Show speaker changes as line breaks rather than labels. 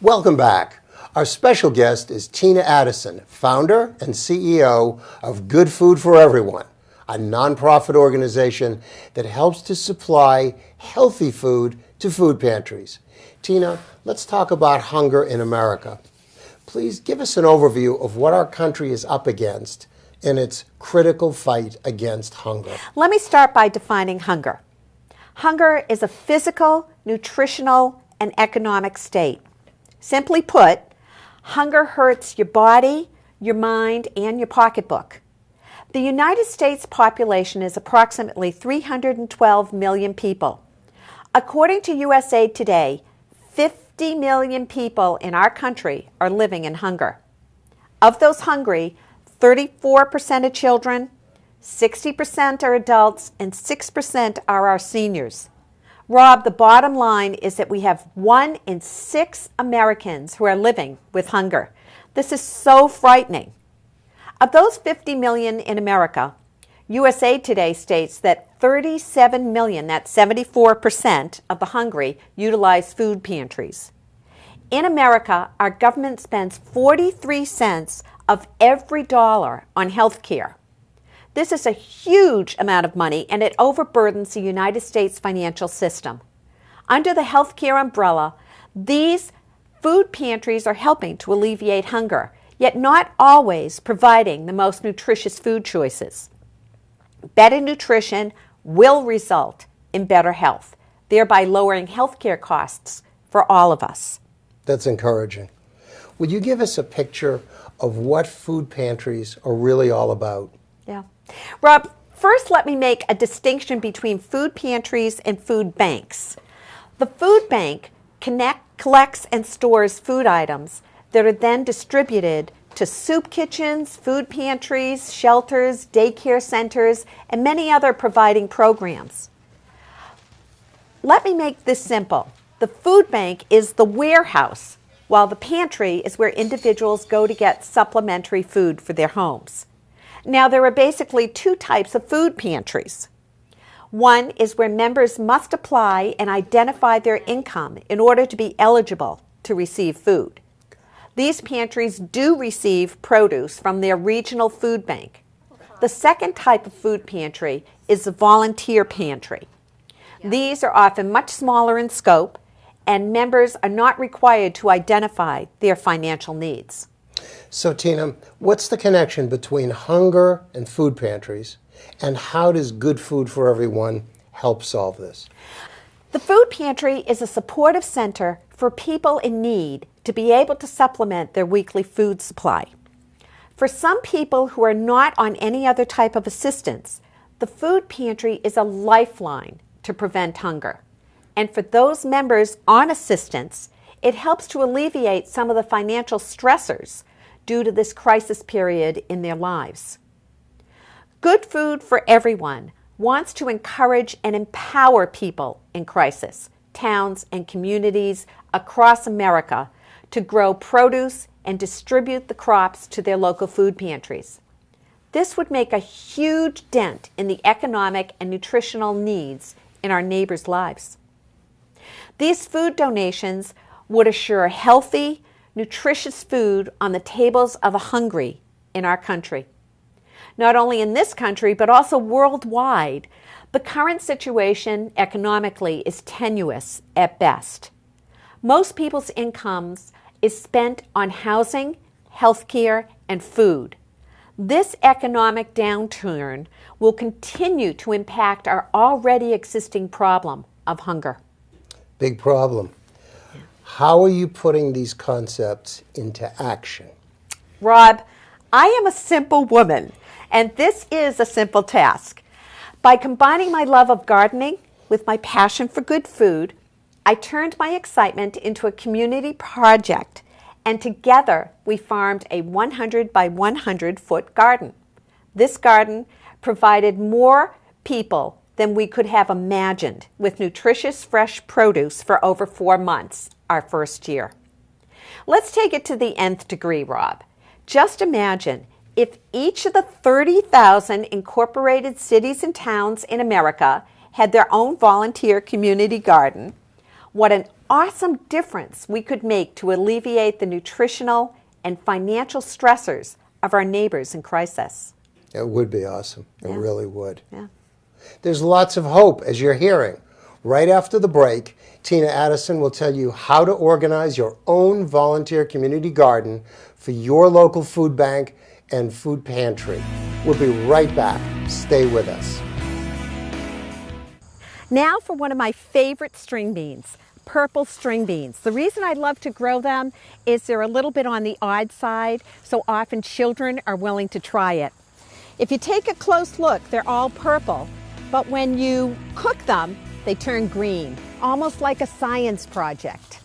Welcome back. Our special guest is Tina Addison, founder and CEO of Good Food for Everyone, a nonprofit organization that helps to supply healthy food to food pantries. Tina, let's talk about hunger in America. Please give us an overview of what our country is up against in its critical fight against hunger.
Let me start by defining hunger. Hunger is a physical, nutritional, and economic state. Simply put, hunger hurts your body, your mind, and your pocketbook. The United States population is approximately 312 million people. According to USA Today, 50 million people in our country are living in hunger. Of those hungry, 34% are children, 60% are adults, and 6% are our seniors. Rob, the bottom line is that we have 1 in 6 Americans who are living with hunger. This is so frightening. Of those 50 million in America, USA Today states that 37 million, that's 74% of the hungry, utilize food pantries. In America, our government spends 43 cents of every dollar on health care. This is a huge amount of money, and it overburdens the United States financial system. Under the healthcare umbrella, these food pantries are helping to alleviate hunger, yet not always providing the most nutritious food choices. Better nutrition will result in better health, thereby lowering healthcare costs for all of us.
That's encouraging. Would you give us a picture of what food pantries are really all about?
Yeah. Rob, first let me make a distinction between food pantries and food banks. The food bank collects and stores food items that are then distributed to soup kitchens, food pantries, shelters, daycare centers, and many other providing programs. Let me make this simple. The food bank is the warehouse, while the pantry is where individuals go to get supplementary food for their homes. Now, there are basically 2 types of food pantries. One is where members must apply and identify their income in order to be eligible to receive food. These pantries do receive produce from their regional food bank. The second type of food pantry is the volunteer pantry. These are often much smaller in scope, and members are not required to identify their financial needs.
So, Tina, what's the connection between hunger and food pantries, and how does Good Food for Everyone help solve this?
The food pantry is a supportive center for people in need to be able to supplement their weekly food supply. For some people who are not on any other type of assistance, the food pantry is a lifeline to prevent hunger. And for those members on assistance, it helps to alleviate some of the financial stressors due to this crisis period in their lives. Good Food for Everyone wants to encourage and empower people in crisis, towns and communities across America to grow produce and distribute the crops to their local food pantries. This would make a huge dent in the economic and nutritional needs in our neighbors' lives. These food donations would assure healthy, nutritious food on the tables of the hungry in our country. Not only in this country, but also worldwide, the current situation economically is tenuous at best. Most people's incomes is spent on housing, healthcare, and food. This economic downturn will continue to impact our already existing problem of hunger.
Big problem. How are you putting these concepts into action?
Rob, I am a simple woman, and this is a simple task. By combining my love of gardening with my passion for good food, I turned my excitement into a community project, and together we farmed a 100 by 100 foot garden. This garden provided more people than we could have imagined with nutritious fresh produce for over 4 months, our first year. Let's take it to the nth degree, Rob. Just imagine if each of the 30,000 incorporated cities and towns in America had their own volunteer community garden, what an awesome difference we could make to alleviate the nutritional and financial stressors of our neighbors in crisis.
It would be awesome. It really would.
Yeah.
There's lots of hope, as you're hearing. Right after the break, Tina Addison will tell you how to organize your own volunteer community garden for your local food bank and food pantry. We'll be right back. Stay with us.
Now for one of my favorite string beans, purple string beans. The reason I love to grow them is they're a little bit on the odd side, so often children are willing to try it. If you take a close look, they're all purple, but when you cook them, they turn green, almost like a science project.